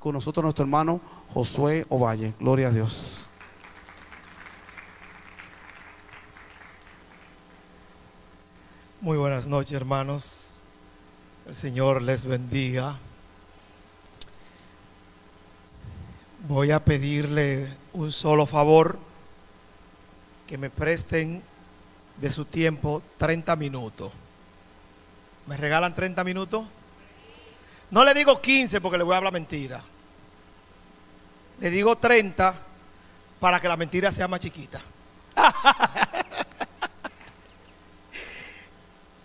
con nosotros nuestro hermano Josué Ovalle. Gloria a Dios. Muy buenas noches, hermanos. El Señor les bendiga. Voy a pedirle un solo favor, que me presten de su tiempo 30 minutos. ¿Me regalan 30 minutos? No le digo 15 porque le voy a hablar mentira. Le digo 30 para que la mentira sea más chiquita.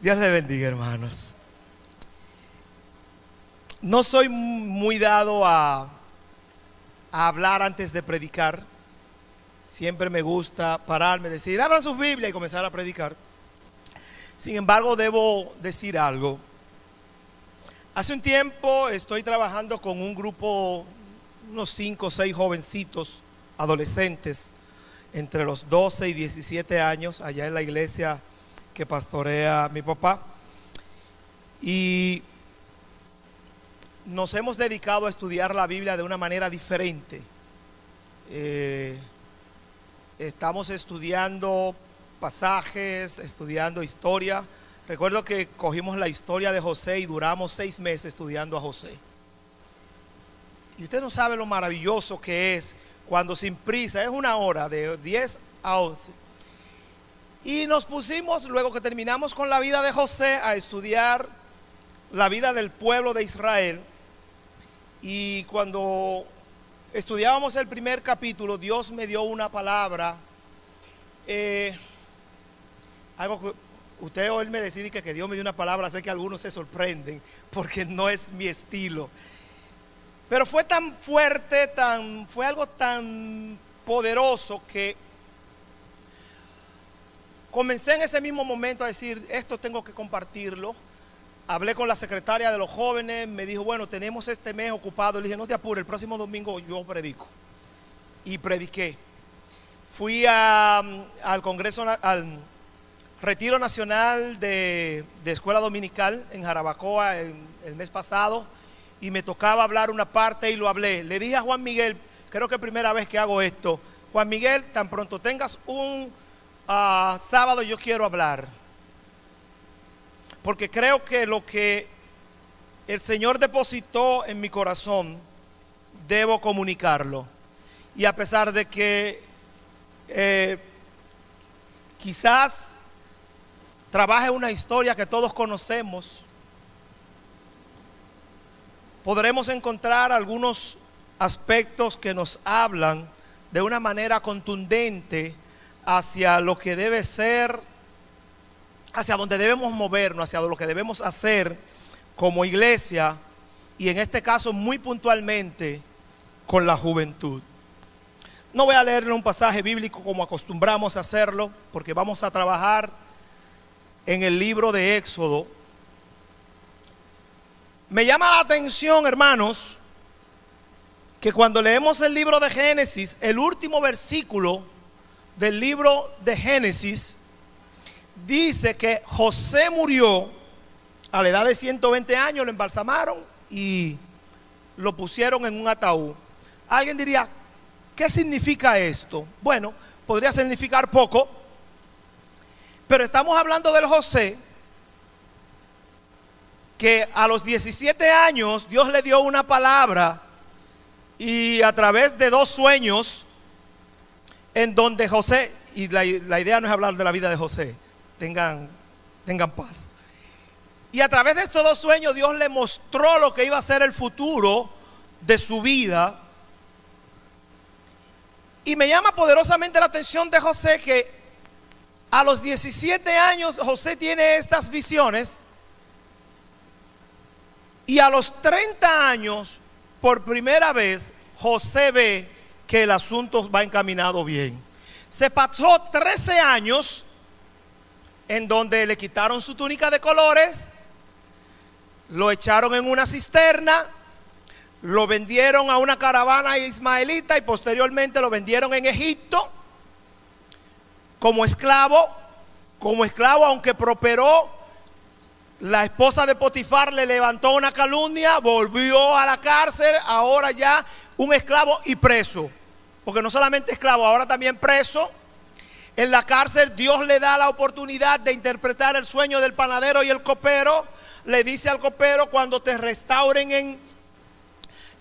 Dios le bendiga, hermanos. No soy muy dado a hablar antes de predicar. Siempre me gusta pararme, decir, abran sus Biblias y comenzar a predicar. Sin embargo, debo decir algo. Hace un tiempo estoy trabajando con un grupo, unos 5 o 6 jovencitos, adolescentes, entre los 12 y 17 años, allá en la iglesia que pastorea mi papá. Y nos hemos dedicado a estudiar la Biblia de una manera diferente. Estamos estudiando pasajes, estudiando historia. Recuerdo que cogimos la historia de José y duramos 6 meses estudiando a José. Y usted no sabe lo maravilloso que es cuando sin prisa, es una hora de 10 a 11. Y nos pusimos, luego que terminamos con la vida de José, a estudiar la vida del pueblo de Israel. Y cuando estudiábamos el primer capítulo, Dios me dio una palabra, algo que usted oírme decir que Dios me dio una palabra, sé que algunos se sorprenden porque no es mi estilo. Pero fue tan fuerte, fue algo tan poderoso que comencé en ese mismo momento a decir, esto tengo que compartirlo. Hablé con la secretaria de los jóvenes, me dijo, bueno, tenemos este mes ocupado. Le dije, no te apures, el próximo domingo yo predico. Y prediqué. Fui al Congreso, al Retiro Nacional de Escuela Dominical en Jarabacoa el mes pasado, y me tocaba hablar una parte y lo hablé. Le dije a Juan Miguel, creo que es primera vez que hago esto, Juan Miguel, tan pronto tengas un sábado yo quiero hablar. Porque creo que lo que el Señor depositó en mi corazón, debo comunicarlo. Y a pesar de que quizás trabaje una historia que todos conocemos, podremos encontrar algunos aspectos que nos hablan de una manera contundente hacia lo que debe ser, hacia donde debemos movernos, hacia lo que debemos hacer como iglesia, y en este caso muy puntualmente con la juventud. No voy a leerle un pasaje bíblico como acostumbramos a hacerlo, porque vamos a trabajar en el libro de Éxodo. Me llama la atención, hermanos, que cuando leemos el libro de Génesis, el último versículo del libro de Génesis dice que José murió a la edad de 120 años, lo embalsamaron y lo pusieron en un ataúd. Alguien diría, ¿qué significa esto? Bueno, podría significar poco, pero estamos hablando del José que a los 17 años Dios le dio una palabra, y a través de 2 sueños en donde José, y la idea no es hablar de la vida de José, tengan paz. Y a través de estos 2 sueños Dios le mostró lo que iba a ser el futuro de su vida. Y me llama poderosamente la atención de José que a los 17 años José tiene estas visiones, y a los 30 años por primera vez José ve que el asunto va encaminado bien. Se pasó 13 años en donde le quitaron su túnica de colores, lo echaron en una cisterna, lo vendieron a una caravana ismaelita y posteriormente lo vendieron en Egipto como esclavo, aunque prosperó. La esposa de Potifar le levantó una calumnia, volvió a la cárcel, ahora ya un esclavo y preso. Porque no solamente esclavo, ahora también preso. En la cárcel Dios le da la oportunidad de interpretar el sueño del panadero y el copero. Le dice al copero: cuando te restauren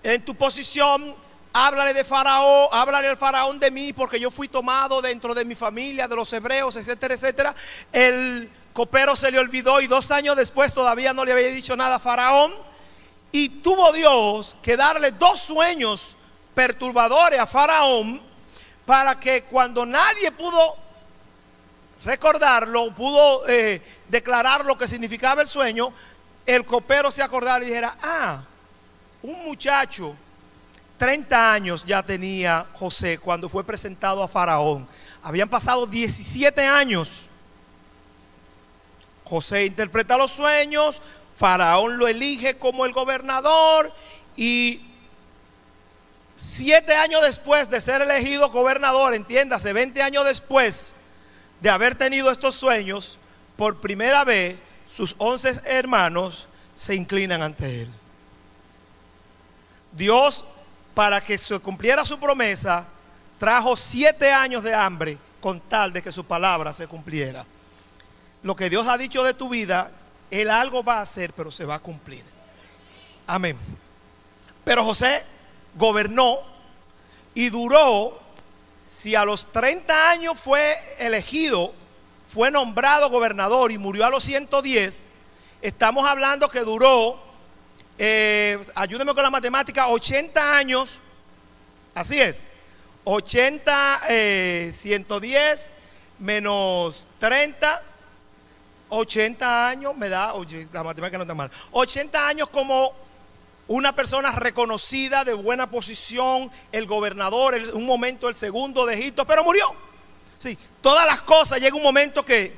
en tu posición, háblale de Faraón, háblale al Faraón de mí, porque yo fui tomado dentro de mi familia, de los hebreos, etcétera, etcétera. El copero se le olvidó y 2 años después todavía no le había dicho nada a Faraón. Y tuvo Dios que darle 2 sueños perturbadores a Faraón, para que cuando nadie pudo recordarlo, pudo declarar lo que significaba el sueño, el copero se acordara y dijera: ah, un muchacho, 30 años ya tenía José cuando fue presentado a Faraón. Habían pasado 17 años. José interpreta los sueños, Faraón lo elige como el gobernador, y 7 años después de ser elegido gobernador, entiéndase, 20 años después de haber tenido estos sueños, por primera vez sus 11 hermanos se inclinan ante él. Dios, para que se cumpliera su promesa, trajo 7 años de hambre con tal de que su palabra se cumpliera. Lo que Dios ha dicho de tu vida, Él algo va a hacer, pero se va a cumplir. Amén. Pero José gobernó y duró. Si a los 30 años fue elegido, fue nombrado gobernador y murió a los 110, estamos hablando que duró, ayúdeme con la matemática, 80 años. Así es, 110 menos 30, 80 años me da, oye, la matemática no está mal, 80 años como una persona reconocida, de buena posición, el gobernador, en un momento el segundo de Egipto, pero murió. Sí, todas las cosas llega un momento que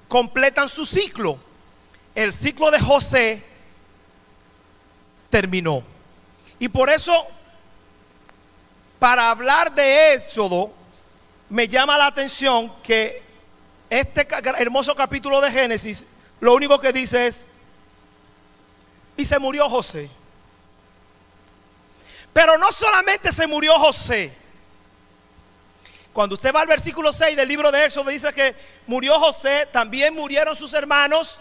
completan su ciclo. El ciclo de José terminó. Y por eso, para hablar de Éxodo, me llama la atención que este hermoso capítulo de Génesis, lo único que dice es: y se murió José. Pero no solamente se murió José. Cuando usted va al versículo 6 del libro de Éxodo, dice que murió José, también murieron sus hermanos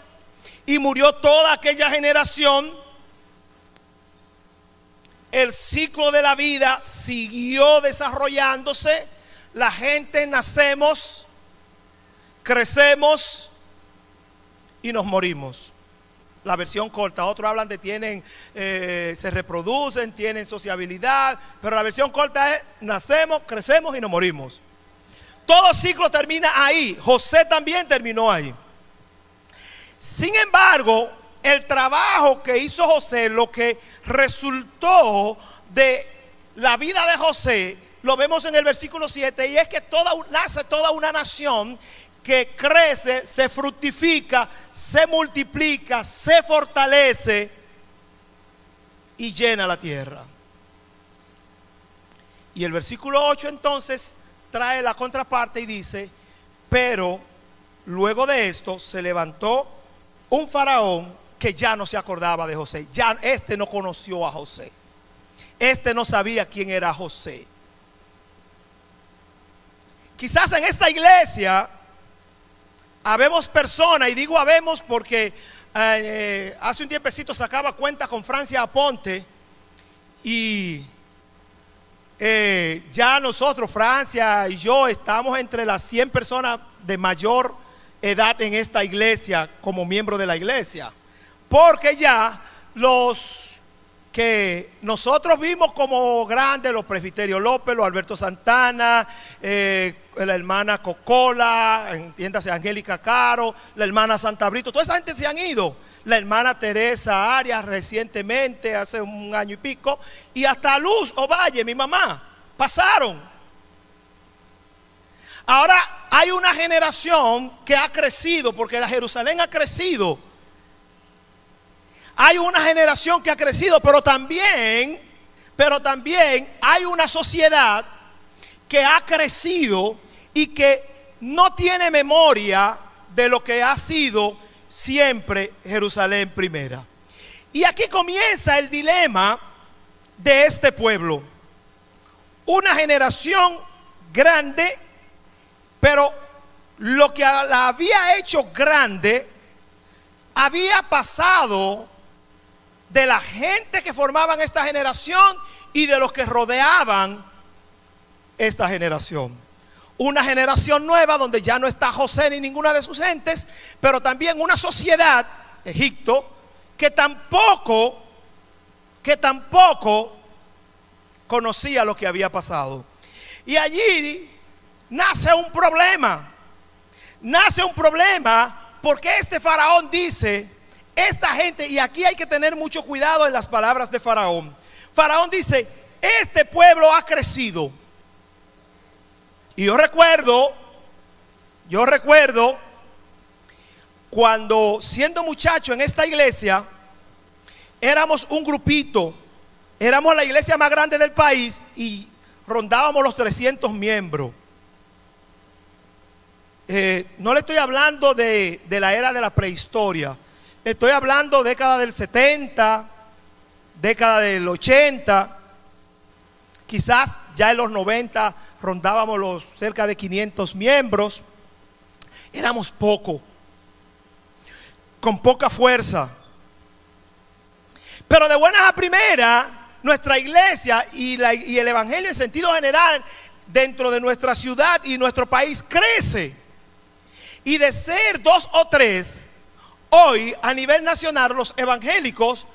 y murió toda aquella generación. El ciclo de la vida siguió desarrollándose. La gente nacemos, crecemos y nos morimos. La versión corta, otros hablan de se reproducen, tienen sociabilidad, pero la versión corta es: nacemos, crecemos y nos morimos. Todo ciclo termina ahí. José también terminó ahí. Sin embargo, el trabajo que hizo José, lo que resultó de la vida de José, lo vemos en el versículo 7, y es que nace toda una nación que crece, se fructifica, se multiplica, se fortalece y llena la tierra. Y el versículo 8 entonces trae la contraparte y dice: pero luego de esto se levantó un faraón que ya no se acordaba de José. Ya este no conoció a José. Este no sabía quién era José. Quizás en esta iglesia habemos personas, y digo habemos porque hace un tiempecito sacaba cuenta con Francia Aponte, y ya nosotros, Francia y yo, estamos entre las 100 personas de mayor edad en esta iglesia como miembro de la iglesia, porque ya los que nosotros vimos como grandes, los presbiterios López, los Alberto Santana, la hermana Cocola, entiéndase Angélica Caro, la hermana Santa Brito, toda esa gente se han ido. La hermana Teresa Arias recientemente, hace 1 año y pico, y hasta Luz Ovalle, mi mamá, pasaron. Ahora hay una generación que ha crecido, porque la Jerusalén ha crecido. Hay una generación que ha crecido, pero también hay una sociedad que ha crecido y que no tiene memoria de lo que ha sido siempre Jerusalén primera. Y aquí comienza el dilema de este pueblo. Una generación grande, pero lo que la había hecho grande había pasado de la gente que formaban esta generación y de los que rodeaban esta generación. Una generación nueva donde ya no está José ni ninguna de sus gentes, pero también una sociedad, Egipto, que tampoco conocía lo que había pasado. Y allí nace un problema. Nace un problema porque este faraón dice, esta gente, y aquí hay que tener mucho cuidado en las palabras de Faraón. Faraón dice, este pueblo ha crecido. Y yo recuerdo cuando siendo muchacho en esta iglesia, éramos un grupito, éramos la iglesia más grande del país y rondábamos los 300 miembros. No le estoy hablando de la era de la prehistoria, estoy hablando década del 70, década del 80, quizás ya en los 90 rondábamos los cerca de 500 miembros. Éramos poco, con poca fuerza. Pero de buenas a primeras, nuestra iglesia y el evangelio en sentido general dentro de nuestra ciudad y nuestro país crece. Y de ser 2 o 3, hoy a nivel nacional los evangélicos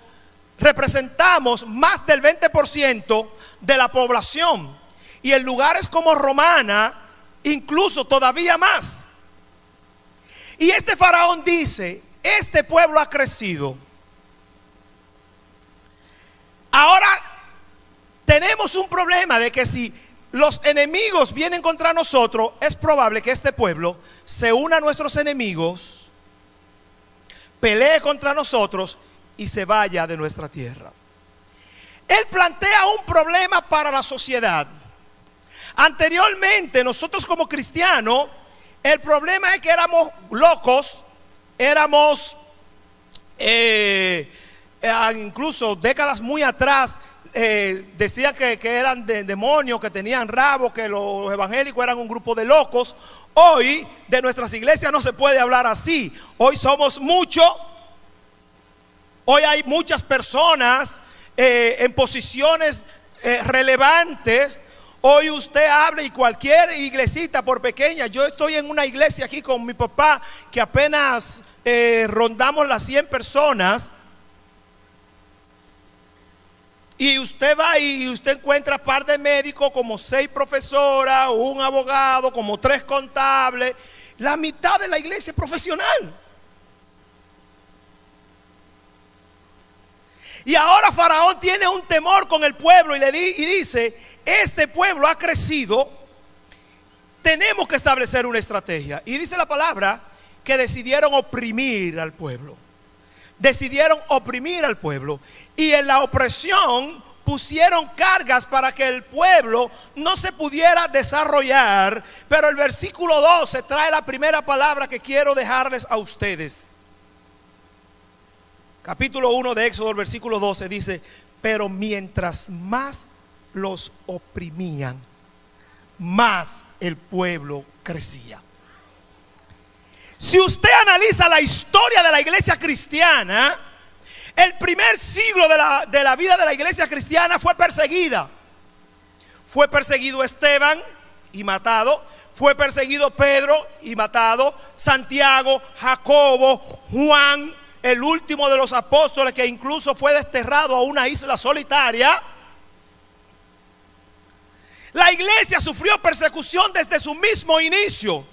representamos más del 20% de la población. Y en lugares como Romana, incluso todavía más. Y este faraón dice, este pueblo ha crecido. Ahora tenemos un problema de que si los enemigos vienen contra nosotros, es probable que este pueblo se una a nuestros enemigos, pelee contra nosotros y se vaya de nuestra tierra. Él plantea un problema para la sociedad. Anteriormente, nosotros como cristianos, el problema es que éramos locos, éramos, incluso décadas muy atrás, decía que eran demonios, que tenían rabos, que los evangélicos eran un grupo de locos. Hoy de nuestras iglesias no se puede hablar así. Hoy somos muchos. Hoy hay muchas personas en posiciones relevantes. Hoy usted habla y cualquier iglesita, por pequeña, yo estoy en una iglesia aquí con mi papá que apenas rondamos las 100 personas. Y usted va y usted encuentra par de médicos, como 6 profesoras, un abogado, como 3 contables. La mitad de la iglesia es profesional. Y ahora Faraón tiene un temor con el pueblo y dice, este pueblo ha crecido, tenemos que establecer una estrategia. Y dice la palabra que decidieron oprimir al pueblo. Decidieron oprimir al pueblo. Y en la opresión pusieron cargas para que el pueblo no se pudiera desarrollar. Pero el versículo 12 trae la primera palabra que quiero dejarles a ustedes. Capítulo 1 de Éxodo, el versículo 12 dice, pero mientras más los oprimían, más el pueblo crecía. Si usted analiza la historia de la iglesia cristiana, el primer siglo de la vida de la iglesia cristiana fue perseguida. Fue perseguido Esteban y matado. Fue perseguido Pedro y matado. Santiago, Jacobo, Juan, el último de los apóstoles, que incluso fue desterrado a una isla solitaria. La iglesia sufrió persecución desde su mismo inicio.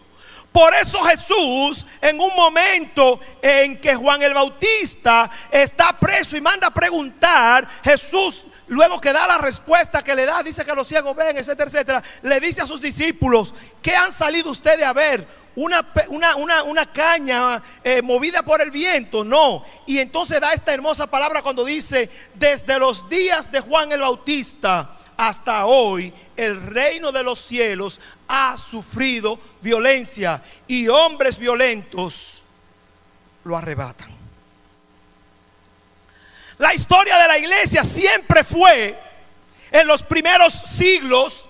Por eso Jesús, en un momento en que Juan el Bautista está preso y manda a preguntar, Jesús, luego que da la respuesta que le da, dice que los ciegos ven, etcétera, etcétera, le dice a sus discípulos, ¿qué han salido ustedes a ver? Una caña movida por el viento. No. Y entonces da esta hermosa palabra cuando dice, desde los días de Juan el Bautista hasta hoy, el reino de los cielos ha sufrido violencia y hombres violentos lo arrebatan. La historia de la iglesia siempre fue, en los primeros siglos,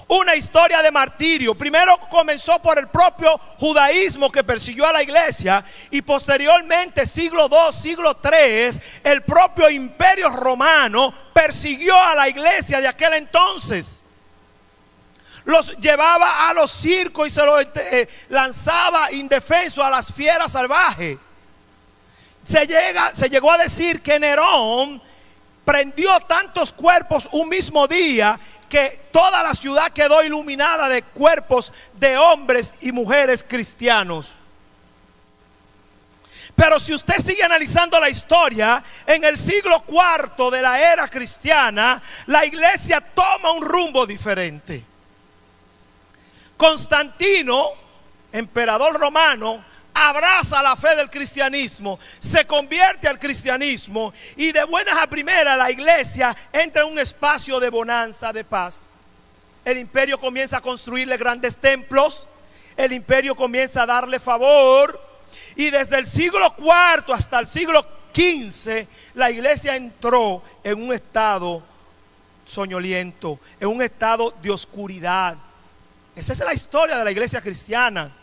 una historia de martirio. Primero comenzó por el propio judaísmo que persiguió a la iglesia, y posteriormente, siglo II, siglo III, el propio imperio romano persiguió a la iglesia de aquel entonces. Los llevaba a los circos y se los lanzaba indefenso a las fieras salvajes. Se llegó a decir que Nerón prendió tantos cuerpos un mismo día que toda la ciudad quedó iluminada de cuerpos de hombres y mujeres cristianos. Pero si usted sigue analizando la historia, en el siglo IV de la era cristiana, la iglesia toma un rumbo diferente. Constantino, emperador romano, abraza la fe del cristianismo, se convierte al cristianismo, y de buenas a primeras la iglesia entra en un espacio de bonanza, de paz. El imperio comienza a construirle grandes templos, el imperio comienza a darle favor, y desde el siglo IV hasta el siglo XV la iglesia entró en un estado soñoliento, en un estado de oscuridad. Esa es la historia de la iglesia cristiana.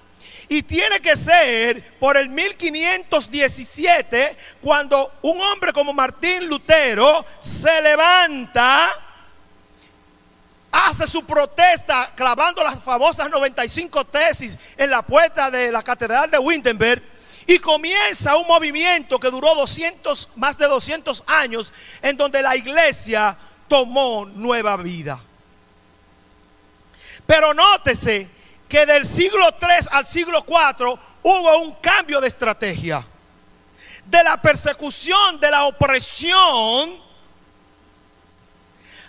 Y tiene que ser por el 1517 cuando un hombre como Martín Lutero se levanta, hace su protesta clavando las famosas 95 tesis en la puerta de la catedral de Wittenberg, y comienza un movimiento que duró más de 200 años, en donde la iglesia tomó nueva vida. Pero nótese que del siglo III al siglo IV hubo un cambio de estrategia. De la persecución, de la opresión,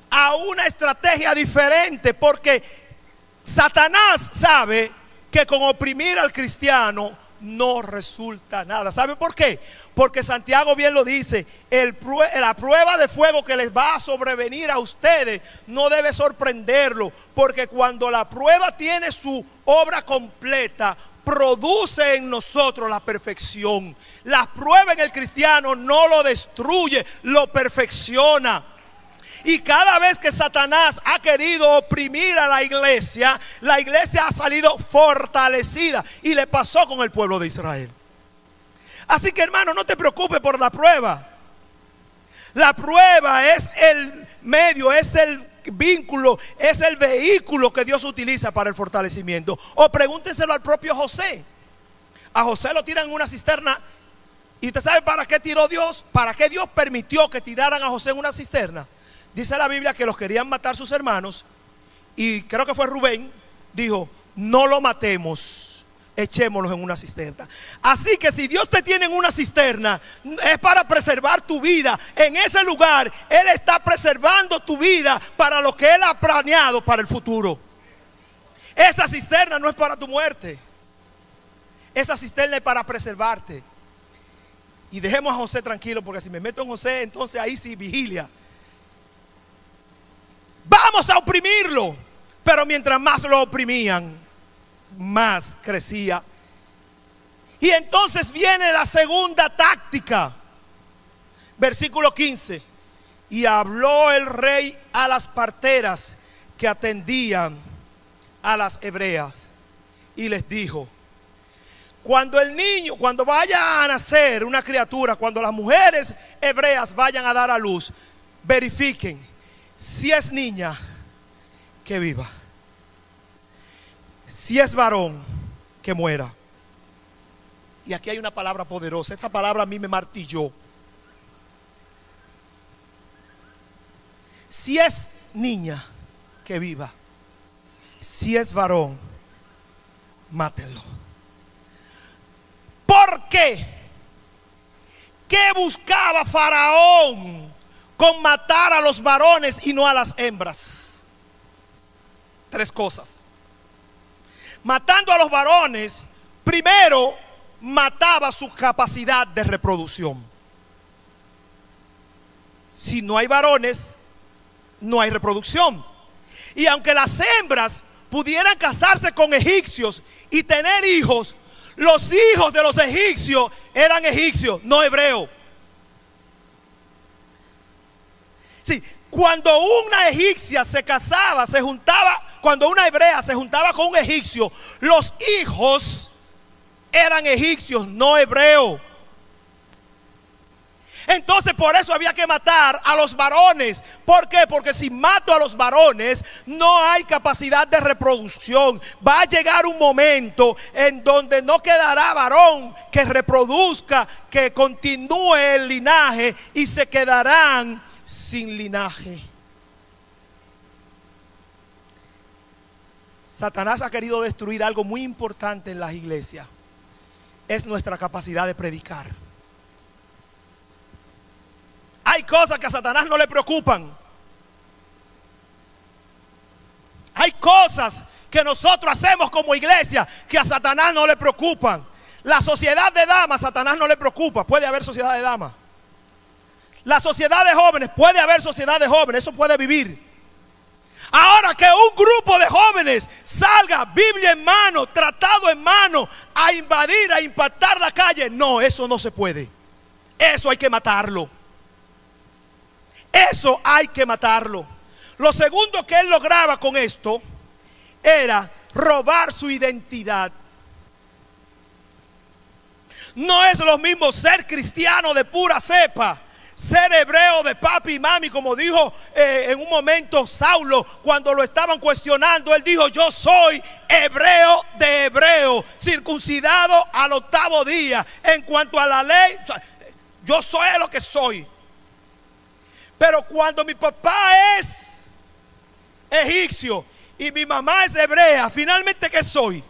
a una estrategia diferente, porque Satanás sabe que con oprimir al cristiano no resulta nada. ¿Sabe por qué? Porque Santiago bien lo dice, la prueba de fuego que les va a sobrevenir a ustedes no debe sorprenderlo, porque cuando la prueba tiene su obra completa, produce en nosotros la perfección. La prueba en el cristiano no lo destruye, lo perfecciona. Y cada vez que Satanás ha querido oprimir a la iglesia ha salido fortalecida. Y le pasó con el pueblo de Israel. Así que, hermano, no te preocupes por la prueba. La prueba es el medio, es el vínculo, es el vehículo que Dios utiliza para el fortalecimiento. O pregúntenselo al propio José. A José lo tiran en una cisterna. ¿Y usted sabe para qué tiró Dios? ¿Para qué Dios permitió que tiraran a José en una cisterna? Dice la Biblia que los querían matar sus hermanos, y creo que fue Rubén, dijo: no lo matemos, echémoslos en una cisterna. Así que si Dios te tiene en una cisterna, es para preservar tu vida. En ese lugar Él está preservando tu vida para lo que Él ha planeado para el futuro. Esa cisterna no es para tu muerte, esa cisterna es para preservarte. Y dejemos a José tranquilo, porque si me meto en José, entonces ahí sí, vigilia. Vamos a oprimirlo. Pero mientras más lo oprimían, más crecía. Y entonces viene la segunda táctica. Versículo 15. Y habló el rey a las parteras que atendían a las hebreas, y les dijo: cuando vaya a nacer una criatura, cuando las mujeres hebreas vayan a dar a luz, verifiquen. Si es niña, que viva. Si es varón, que muera. Y aquí hay una palabra poderosa. Esta palabra a mí me martilló. Si es niña, que viva. Si es varón, mátenlo. ¿Por qué? ¿Qué buscaba Faraón con matar a los varones y no a las hembras? Tres cosas. Matando a los varones, primero mataba su capacidad de reproducción. Si no hay varones, no hay reproducción. Y aunque las hembras pudieran casarse con egipcios y tener hijos, Los hijos de los egipcios eran egipcios, no hebreos. Sí, cuando una egipcia se casaba, se juntaba, cuando una hebrea se juntaba con un egipcio, los hijos eran egipcios, no hebreos. Entonces por eso había que matar a los varones. ¿Por qué? Porque si mato a los varones no hay capacidad de reproducción. Va a llegar un momento en donde no quedará varón que reproduzca, que continúe el linaje, y se quedarán sin linaje. Satanás ha querido destruir algo muy importante en las iglesias. Es nuestra capacidad de predicar. Hay cosas que a Satanás no le preocupan. Hay cosas que nosotros hacemos como iglesia que a Satanás no le preocupan. La sociedad de damas, a Satanás no le preocupa. Puede haber sociedad de damas. La sociedad de jóvenes, puede haber sociedad de jóvenes. Eso puede vivir. Ahora que un grupo de jóvenes salga, Biblia en mano, tratado en mano, a invadir, a impactar la calle, no, eso no se puede. Eso hay que matarlo. Eso hay que matarlo. Lo segundo que él lograba con esto era robar su identidad. No es lo mismo ser cristiano de pura cepa, ser hebreo de papi y mami, como dijo en un momento Saulo cuando lo estaban cuestionando. Él dijo: yo soy hebreo de hebreo, circuncidado al 8º día. En cuanto a la ley, yo soy lo que soy. Pero cuando mi papá es egipcio y mi mamá es hebrea, finalmente ¿qué soy?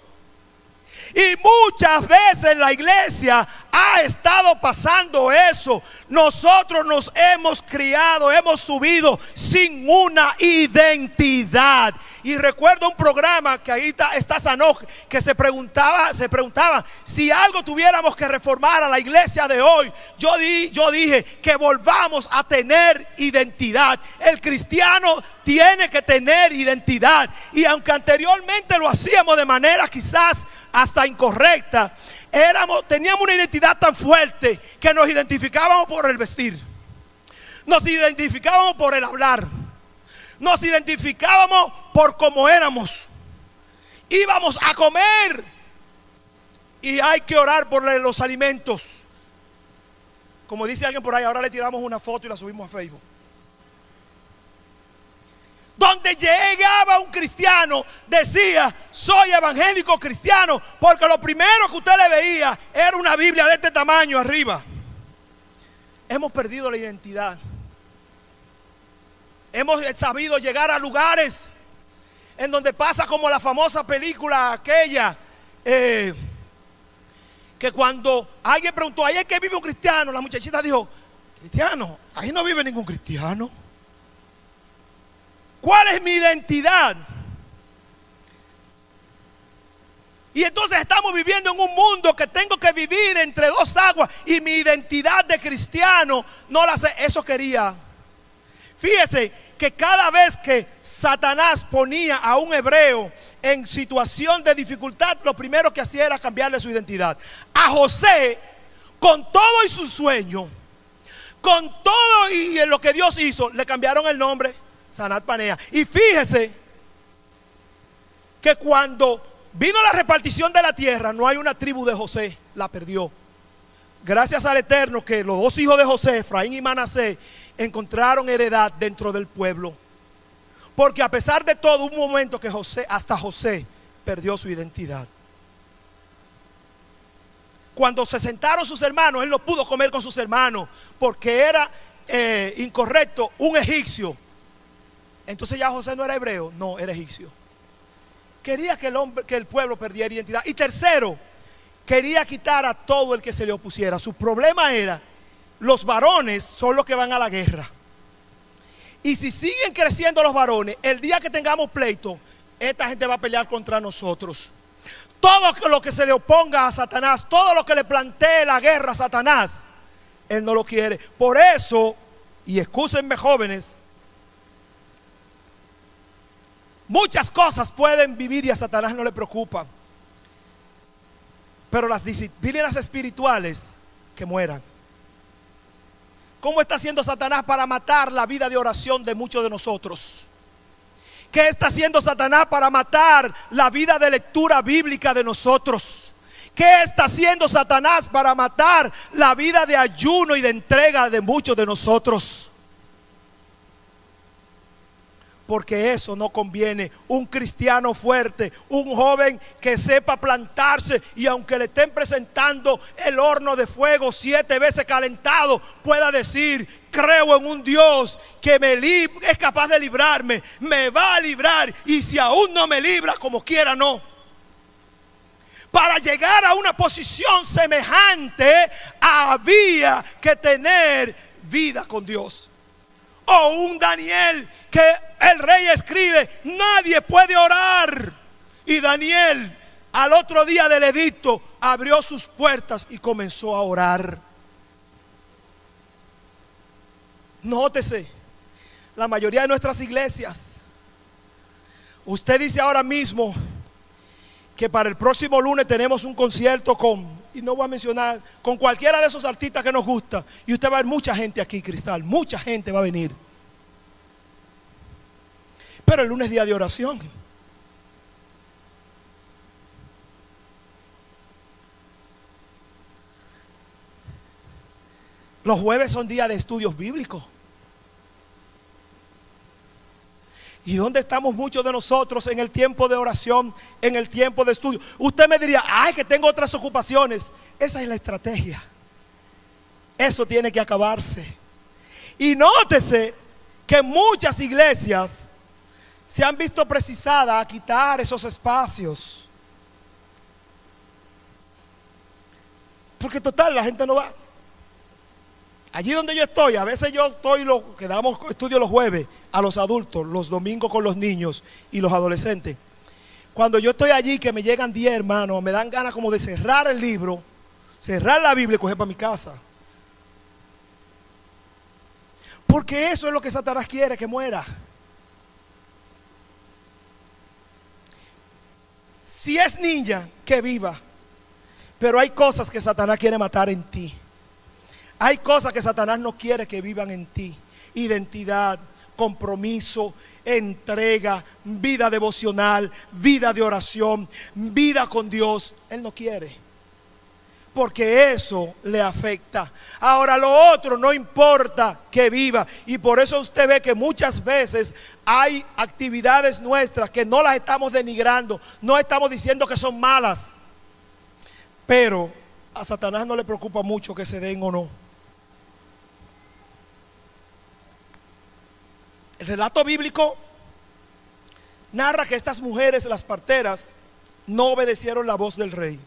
Y muchas veces la iglesia ha estado pasando eso. Nosotros nos hemos criado, hemos subido sin una identidad. Y recuerdo un programa que ahí está Sanoj, que se preguntaba si algo tuviéramos que reformar a la iglesia de hoy. Yo dije que volvamos a tener identidad. El cristiano tiene que tener identidad. Y aunque anteriormente lo hacíamos de manera quizás hasta incorrecta, teníamos una identidad tan fuerte que nos identificábamos por el vestir, nos identificábamos por el hablar, nos identificábamos por cómo éramos. Íbamos a comer y hay que orar por los alimentos. Como dice alguien por ahí, ahora le tiramos una foto y la subimos a Facebook. Donde llegaba un cristiano, decía: soy evangélico cristiano, porque lo primero que usted le veía era una Biblia de este tamaño arriba. Hemos perdido la identidad. Hemos sabido llegar a lugares en donde pasa como la famosa película aquella, que cuando alguien preguntó: ¿ahí es que vive un cristiano? La muchachita dijo: cristiano, ahí no vive ningún cristiano. ¿Cuál es mi identidad? Y entonces estamos viviendo en un mundo que tengo que vivir entre dos aguas, y mi identidad de cristiano no la sé. Eso quería. Fíjese que cada vez que Satanás ponía a un hebreo en situación de dificultad, lo primero que hacía era cambiarle su identidad. A José, con todo y su sueño, con todo y en lo que Dios hizo, le cambiaron el nombre Sanat Panea. Y fíjese que cuando vino la repartición de la tierra, no hay una tribu de José, la perdió. Gracias al Eterno que los dos hijos de José, Efraín y Manasés, encontraron heredad dentro del pueblo. Porque a pesar de todo, hubo un momento que hasta José perdió su identidad. Cuando se sentaron sus hermanos, él no pudo comer con sus hermanos porque era incorrecto un egipcio. Entonces ya José no era hebreo, no, era egipcio. Quería que el pueblo perdiera identidad. Y tercero, quería quitar a todo el que se le opusiera. Su problema era: los varones son los que van a la guerra. Y si siguen creciendo los varones, el día que tengamos pleito, esta gente va a pelear contra nosotros. Todo lo que se le oponga a Satanás, todo lo que le plantee la guerra a Satanás, él no lo quiere. Por eso, y excúsenme jóvenes, muchas cosas pueden vivir y a Satanás no le preocupa. pero las disciplinas espirituales que mueran. ¿Cómo está haciendo Satanás para matar la vida de oración de muchos de nosotros? ¿Qué está haciendo Satanás para matar la vida de lectura bíblica de nosotros? ¿Qué está haciendo Satanás para matar la vida de ayuno y de entrega de muchos de nosotros? Porque eso no conviene. Un cristiano fuerte, un joven que sepa plantarse y aunque le estén presentando el horno de fuego 7 veces calentado, pueda decir: creo en un Dios que es capaz de librarme, me va a librar, y si aún no me libra, como quiera no. Para llegar a una posición semejante había que tener vida con Dios. O un Daniel que el rey escribe: nadie puede orar. Y Daniel al otro día del edicto abrió sus puertas y comenzó a orar. Nótese, la mayoría de nuestras iglesias, usted dice ahora mismo que para el próximo lunes tenemos un concierto y no voy a mencionar, con cualquiera de esos artistas que nos gusta, y usted va a ver mucha gente aquí, Cristal, mucha gente va a venir. Pero el lunes es día de oración. Los jueves son días de estudios bíblicos. ¿Y dónde estamos muchos de nosotros en el tiempo de oración, en el tiempo de estudio? Usted me diría: ay, que tengo otras ocupaciones. Esa es la estrategia. Eso tiene que acabarse. Y nótese que muchas iglesias se han visto precisadas a quitar esos espacios. Porque total, la gente no va. Allí donde yo estoy, a veces yo estoy, que damos estudio los jueves a los adultos, los domingos con los niños y los adolescentes. Cuando yo estoy allí, que me llegan 10 hermanos, me dan ganas como de cerrar el libro, cerrar la Biblia y coger para mi casa. Porque eso es lo que Satanás quiere, que muera. Si es niña, que viva. Pero hay cosas que Satanás quiere matar en ti. Hay cosas que Satanás no quiere que vivan en ti. Identidad, compromiso, entrega, vida devocional, vida de oración, vida con Dios. Él no quiere, porque eso le afecta. Ahora, lo otro no importa que viva. Y por eso usted ve que muchas veces hay actividades nuestras que no las estamos denigrando, no estamos diciendo que son malas, pero a Satanás no le preocupa mucho que se den o no. El relato bíblico narra que estas mujeres, las parteras, no obedecieron la voz del rey.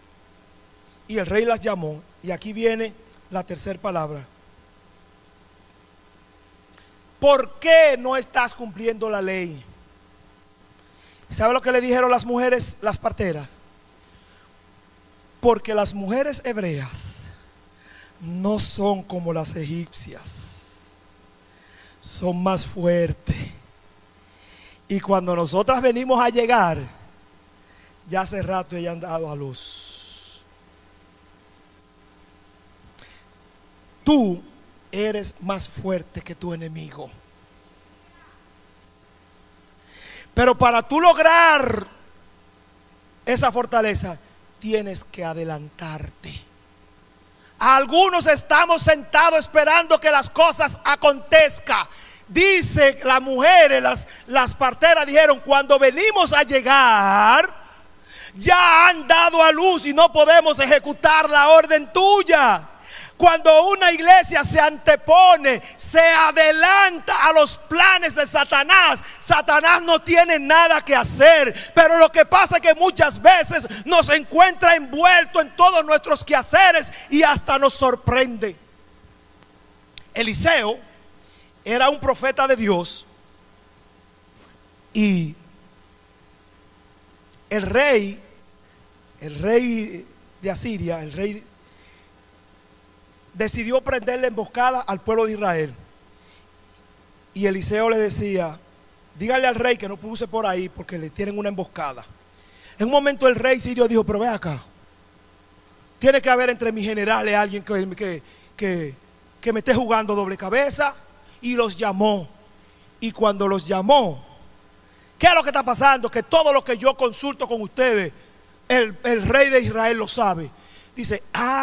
Y el rey las llamó. Y aquí viene la tercera palabra. ¿Por qué no estás cumpliendo la ley? ¿Sabe lo que le dijeron las mujeres, las parteras? Porque las mujeres hebreas no son como las egipcias. Son más fuertes. Y cuando nosotras venimos a llegar, ya hace rato ellas han dado a luz. Tú eres más fuerte que tu enemigo. Pero para tú lograr esa fortaleza, tienes que adelantarte. Algunos estamos sentados esperando que las cosas acontezcan. Dice las mujeres, las parteras dijeron: cuando venimos a llegar, ya han dado a luz y no podemos ejecutar la orden tuya. Cuando una iglesia se antepone, se adelanta a los planes de Satanás, Satanás no tiene nada que hacer. Pero lo que pasa es que muchas veces nos encuentra envuelto en todos nuestros quehaceres y hasta nos sorprende. Eliseo era un profeta de Dios, y el rey de Asiria, el rey, decidió prenderle emboscada al pueblo de Israel. Y Eliseo le decía: dígale al rey que no puse por ahí porque le tienen una emboscada. En un momento el rey sirio dijo: pero ve acá, Tiene que haber entre mis generales alguien que me esté jugando doble cabeza. Y los llamó. Y cuando los llamó, ¿qué es lo que está pasando? Que todo lo que yo consulto con ustedes, el rey de Israel lo sabe. Dice,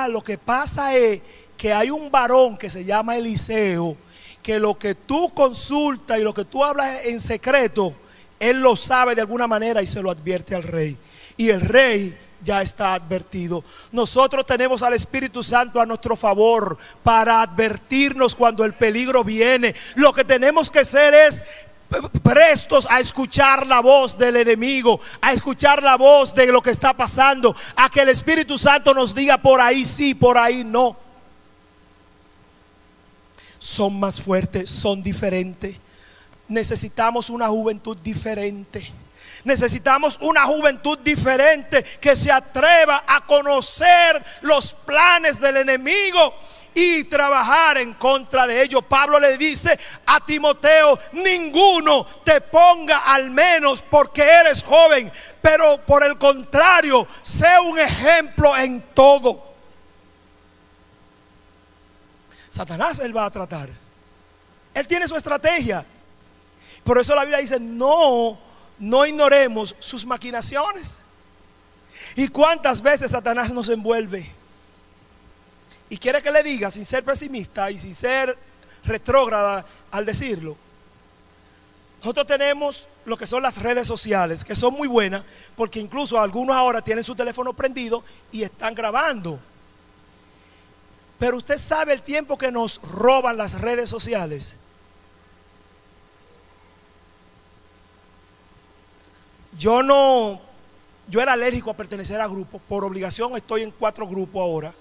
lo que pasa es que hay un varón que se llama Eliseo, que lo que tú consultas y lo que tú hablas en secreto, él lo sabe de alguna manera y se lo advierte al rey. Y el rey ya está advertido. Nosotros tenemos al Espíritu Santo a nuestro favor para advertirnos cuando el peligro viene. Lo que tenemos que hacer es prestos a escuchar la voz del enemigo, a escuchar la voz de lo que está pasando, a que el Espíritu Santo nos diga por ahí sí, por ahí no. Son más fuertes, son diferentes. Necesitamos una juventud diferente. Necesitamos una juventud diferente que se atreva a conocer los planes del enemigo y trabajar en contra de ellos. Pablo le dice a Timoteo, ninguno te ponga al menos porque eres joven, pero por el contrario, sé un ejemplo en todo. Satanás él va a tratar. Él tiene su estrategia. Por eso la Biblia dice, no ignoremos sus maquinaciones. ¿Y cuántas veces Satanás nos envuelve? Y quiere que le diga, sin ser pesimista y sin ser retrógrada al decirlo, nosotros tenemos lo que son las redes sociales, que son muy buenas, porque incluso algunos ahora tienen su teléfono prendido y están grabando. Pero usted sabe el tiempo que nos roban las redes sociales. Yo era alérgico a pertenecer a grupos. Por obligación estoy en 4 grupos ahora.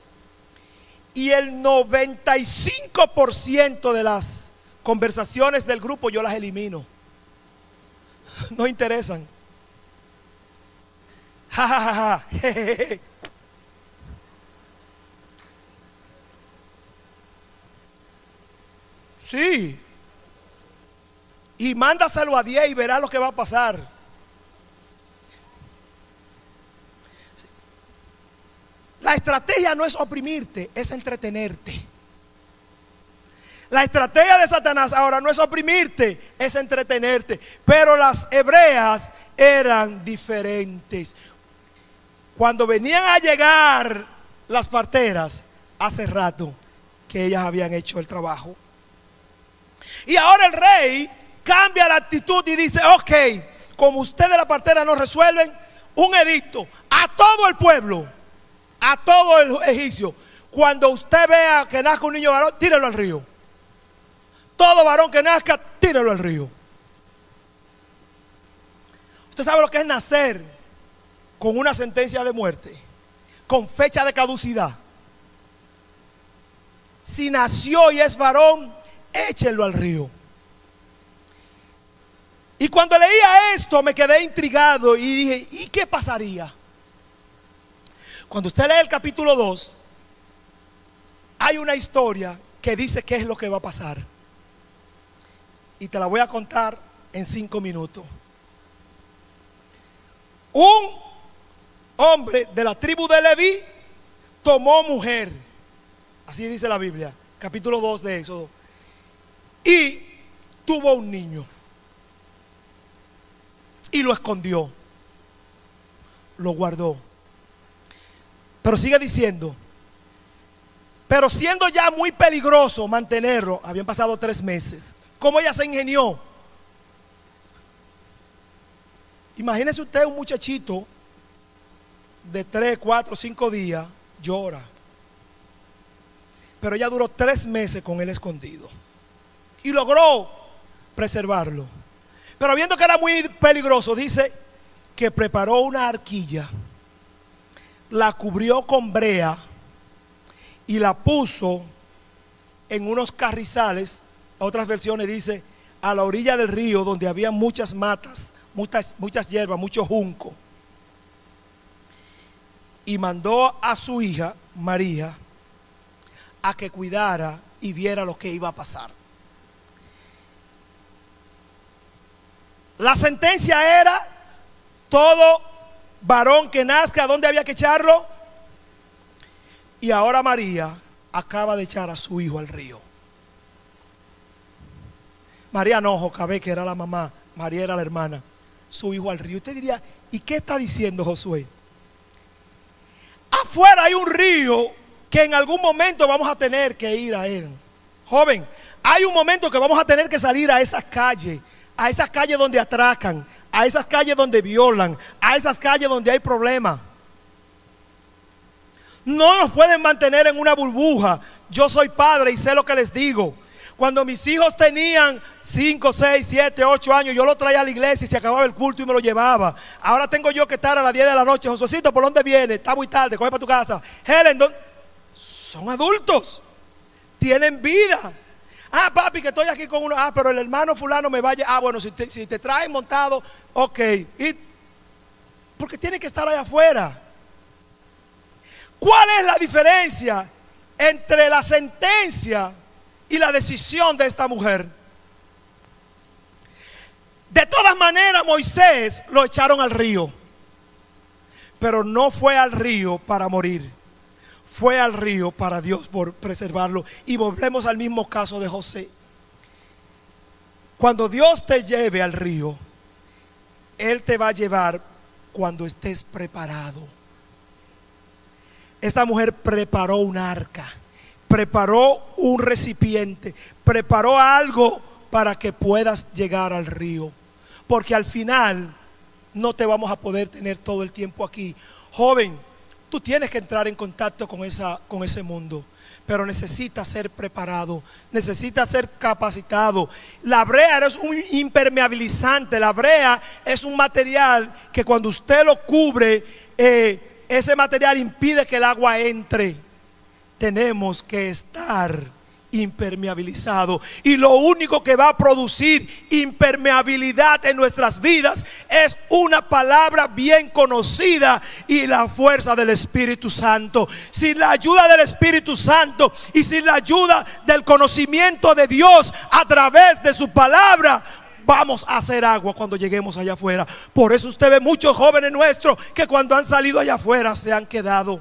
Y el 95% de las conversaciones del grupo yo las elimino. No interesan. Ja, ja, ja, ja. Jejeje. Sí. Y mándaselo a 10 y verá lo que va a pasar. La estrategia no es oprimirte, es entretenerte. La estrategia de Satanás ahora no es oprimirte, es entretenerte. Pero las hebreas eran diferentes. Cuando venían a llegar las parteras, hace rato que ellas habían hecho el trabajo. Y ahora el rey cambia la actitud y dice, ok, como ustedes la partera no resuelven, un edicto a todo el pueblo, a todo el egipcio. Cuando usted vea que nazca un niño varón, tírelo al río. Todo varón que nazca, tírelo al río. Usted sabe lo que es nacer con una sentencia de muerte, con fecha de caducidad. Si nació y es varón, échenlo al río. Y cuando leía esto me quedé intrigado y dije, ¿y qué pasaría? Cuando usted lee el capítulo 2, hay una historia que dice qué es lo que va a pasar. Y te la voy a contar en 5 minutos. Un hombre de la tribu de Leví tomó mujer. Así dice la Biblia, capítulo 2 de Éxodo. Y tuvo un niño. Y lo escondió. Lo guardó. Pero sigue diciendo, pero siendo ya muy peligroso mantenerlo, habían pasado 3 meses. ¿Cómo ella se ingenió? Imagínese usted un muchachito de 3, 4, 5 días, llora. Pero ella duró 3 meses con él escondido. Y logró preservarlo. Pero viendo que era muy peligroso, dice que preparó una arquilla, la cubrió con brea y la puso en unos carrizales. Otras versiones dice a la orilla del río donde había muchas matas, muchas hierbas, mucho junco. Y mandó a su hija María a que cuidara y viera lo que iba a pasar. La sentencia era: todo varón que nazca, ¿a dónde había que echarlo? Y ahora María acaba de echar a su hijo al río. María no, Jocabé, que era la mamá, María era la hermana, su hijo al río. Usted diría, ¿y qué está diciendo Josué? Afuera hay un río que en algún momento vamos a tener que ir a él. Joven, hay un momento que vamos a tener que salir a esas calles donde atracan, a esas calles donde violan, a esas calles donde hay problemas. No nos pueden mantener en una burbuja. Yo soy padre y sé lo que les digo. Cuando mis hijos tenían 5, 6, 7, 8 años, yo los traía a la iglesia y se acababa el culto y me lo llevaba. Ahora tengo yo que estar a las 10 de la noche. Josuecito, ¿por dónde viene? Está muy tarde, coge para tu casa. Helen, son adultos, tienen vida. Ah, papi, que estoy aquí con uno. Ah, pero el hermano fulano me vaya. Ah, bueno, si te traen montado, ok. Porque tiene que estar allá afuera. ¿Cuál es la diferencia entre la sentencia y la decisión de esta mujer? De todas maneras, Moisés lo echaron al río, pero no fue al río para morir, fue al río para Dios por preservarlo. Y volvemos al mismo caso de José. Cuando Dios te lleve al río, Él te va a llevar cuando estés preparado. Esta mujer preparó un arca, preparó un recipiente, preparó algo para que puedas llegar al río. Porque al final no te vamos a poder tener todo el tiempo aquí. Joven, tú tienes que entrar en contacto con ese mundo, pero necesitas ser preparado, necesitas ser capacitado. La brea es un impermeabilizante. La brea es un material que cuando usted lo cubre, ese material impide que el agua entre. Tenemos que estar impermeabilizados. Y lo único que va a producir impermeabilidad en nuestras vidas es una palabra bien conocida y la fuerza del Espíritu Santo. Sin la ayuda del Espíritu Santo y sin la ayuda del conocimiento de Dios a través de su palabra, vamos a hacer agua cuando lleguemos allá afuera. Por eso usted ve muchos jóvenes nuestros que cuando han salido allá afuera se han quedado.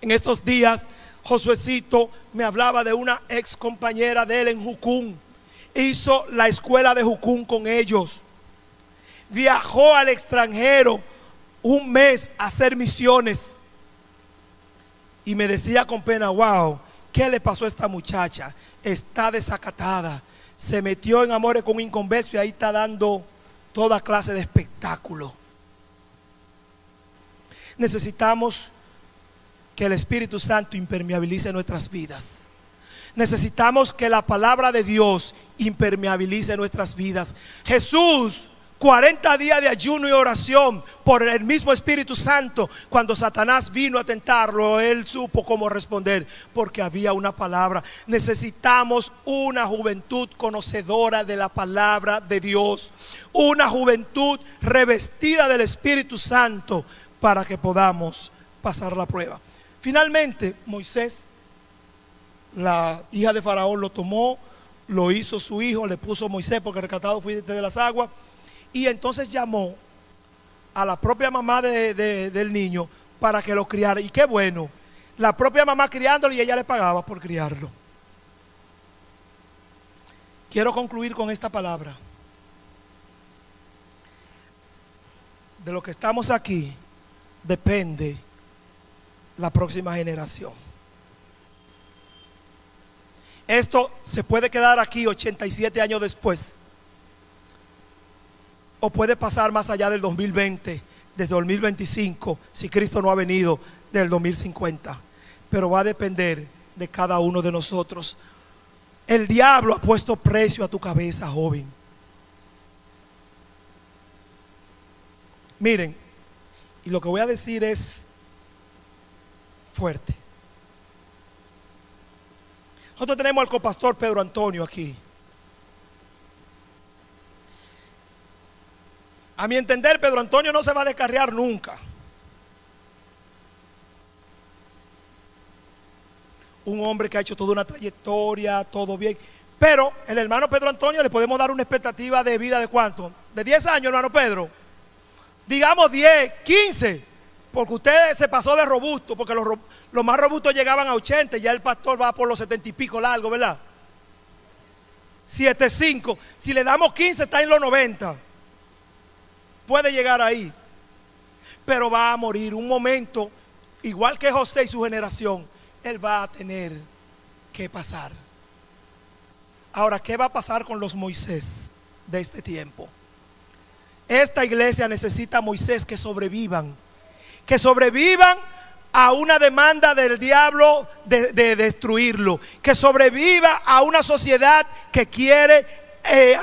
En estos días Josuecito me hablaba de una ex compañera de él en Jucún. Hizo la escuela de Jucún con ellos. Viajó al extranjero un mes a hacer misiones. Y me decía con pena, wow, ¿qué le pasó a esta muchacha? Está desacatada. Se metió en amores con un inconverso y ahí está dando toda clase de espectáculo. Necesitamos que el Espíritu Santo impermeabilice nuestras vidas. Necesitamos que la palabra de Dios impermeabilice nuestras vidas. Jesús, 40 días de ayuno y oración por el mismo Espíritu Santo. Cuando Satanás vino a tentarlo, él supo cómo responder, porque había una palabra. Necesitamos una juventud conocedora de la palabra de Dios, una juventud revestida del Espíritu Santo para que podamos pasar la prueba. Finalmente, Moisés, la hija de Faraón, lo tomó, lo hizo su hijo, le puso Moisés porque rescatado fuiste de las aguas. Y entonces llamó a la propia mamá del niño para que lo criara. Y qué bueno, la propia mamá criándolo y ella le pagaba por criarlo. Quiero concluir con esta palabra. De lo que estamos aquí depende la próxima generación. Esto se puede quedar aquí 87 años después, o puede pasar más allá del 2020, desde 2025, si Cristo no ha venido, del 2050. Pero va a depender de cada uno de nosotros. El diablo ha puesto precio a tu cabeza, joven. Miren, y lo que voy a decir es fuerte. Nosotros tenemos al copastor Pedro Antonio aquí. A mi entender, Pedro Antonio no se va a descarriar nunca. Un hombre que ha hecho toda una trayectoria, todo bien. Pero el hermano Pedro Antonio le podemos dar una expectativa de vida de ¿cuánto? De 10 años, hermano Pedro. Digamos 10, 15. Porque usted se pasó de robusto, porque los más robustos llegaban a 80, ya el pastor va por los 70 y pico largo, ¿verdad? 7'5". Si le damos 15 está en los 90. Puede llegar ahí. Pero va a morir un momento, igual que José y su generación, él va a tener que pasar. Ahora, ¿qué va a pasar con los Moisés de este tiempo? Esta iglesia necesita a Moisés que sobrevivan a una demanda del diablo de destruirlo, que sobreviva a una sociedad que quiere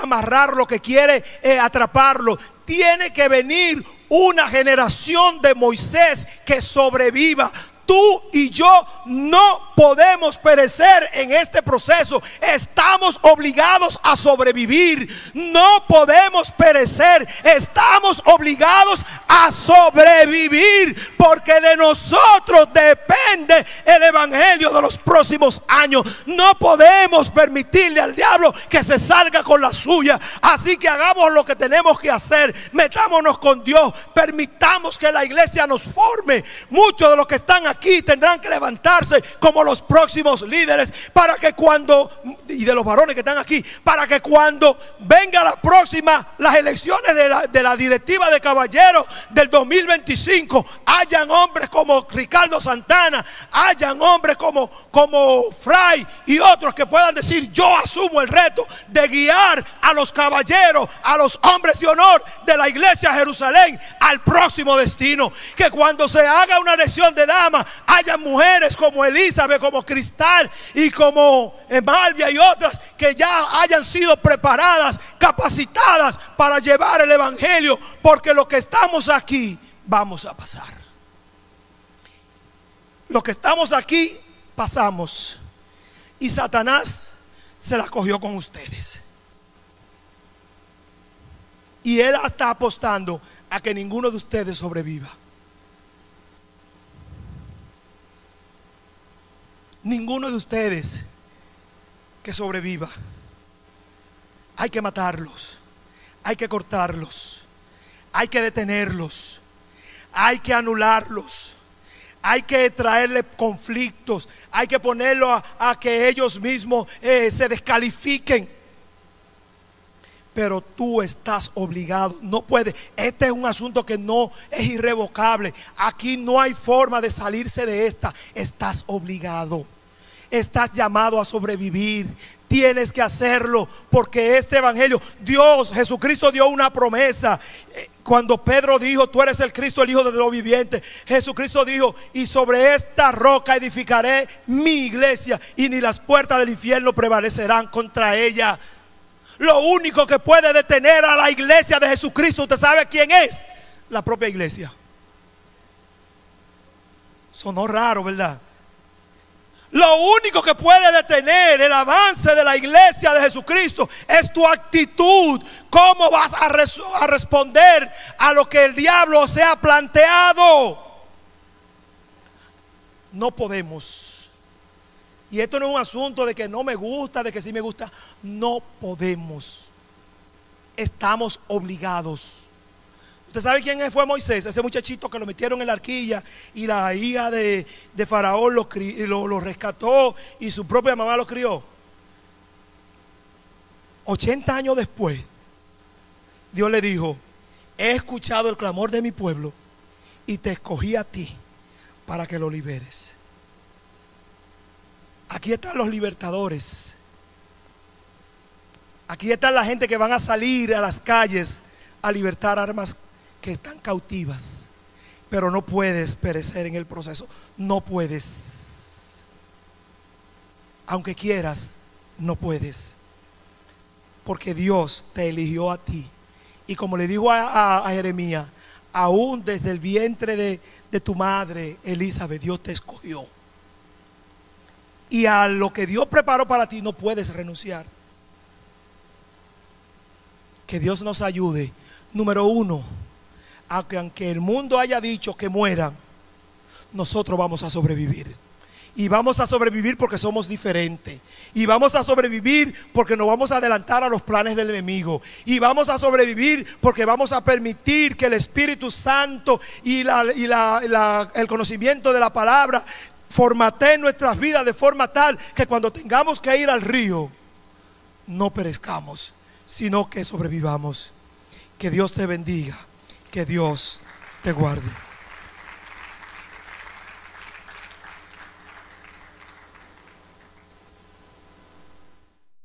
amarrarlo, que quiere atraparlo. Tiene que venir una generación de Moisés que sobreviva. Tú y yo no podemos perecer en este proceso. Estamos obligados a sobrevivir. No podemos perecer. Estamos obligados a sobrevivir, porque de nosotros depende el evangelio de los próximos años. No podemos permitirle al diablo que se salga con la suya. Así que hagamos lo que tenemos que hacer. Metámonos con Dios. Permitamos que la iglesia nos forme. Muchos de los que están aquí tendrán que levantarse como los próximos líderes, para que cuando, y de los varones que están aquí, para que cuando venga las elecciones de la directiva de caballeros del 2025, hayan hombres como Ricardo Santana, hayan hombres como Fray y otros que puedan decir: yo asumo el reto de guiar a los caballeros, a los hombres de honor de la iglesia de Jerusalén al próximo destino. Que cuando se haga una elección de damas, haya mujeres como Elizabeth, como Cristal y como Malvia y otras que ya hayan sido preparadas, capacitadas para llevar el evangelio, porque los que estamos aquí vamos a pasar. Los que estamos aquí pasamos, y Satanás se la cogió con ustedes, y él está apostando a que ninguno de ustedes sobreviva. Ninguno de ustedes que sobreviva. Hay que matarlos, hay que cortarlos, hay que detenerlos, hay que anularlos, hay que traerle conflictos, hay que ponerlo a que ellos mismos se descalifiquen. Pero tú estás obligado, no puedes. Este es un asunto que no es irrevocable. Aquí no hay forma de salirse de esta. Estás obligado. Estás llamado a sobrevivir. Tienes que hacerlo, porque este evangelio, Jesucristo dio una promesa. Cuando Pedro dijo: tú eres el Cristo, el Hijo de Dios viviente, Jesucristo dijo: y sobre esta roca edificaré mi iglesia, y ni las puertas del infierno prevalecerán contra ella. Lo único que puede detener a la iglesia de Jesucristo, ¿usted sabe quién es? La propia iglesia. Sonó raro, ¿verdad? Lo único que puede detener el avance de la iglesia de Jesucristo es tu actitud. ¿Cómo vas a responder a lo que el diablo se ha planteado? No podemos. Y esto no es un asunto de que no me gusta, de que sí me gusta. No podemos. Estamos obligados. ¿Usted sabe quién fue Moisés? Ese muchachito que lo metieron en la arquilla y la hija de Faraón lo rescató y su propia mamá lo crió. 80 años después, Dios le dijo: he escuchado el clamor de mi pueblo y te escogí a ti para que lo liberes. Aquí están los libertadores. Aquí está la gente que van a salir a las calles a libertar armas que están cautivas. Pero no puedes perecer en el proceso. No puedes. Aunque quieras, no puedes. Porque Dios te eligió a ti. Y como le dijo a Jeremías: aún desde el vientre de tu madre Elizabeth, Dios te escogió. Y a lo que Dios preparó para ti no puedes renunciar. Que Dios nos ayude. Número uno, aunque el mundo haya dicho que mueran, nosotros vamos a sobrevivir. Y vamos a sobrevivir porque somos diferentes. Y vamos a sobrevivir porque nos vamos a adelantar a los planes del enemigo. Y vamos a sobrevivir porque vamos a permitir que el Espíritu Santo y el conocimiento de la palabra formateen nuestras vidas de forma tal que cuando tengamos que ir al río, no perezcamos, sino que sobrevivamos. Que Dios te bendiga. Que Dios te guarde.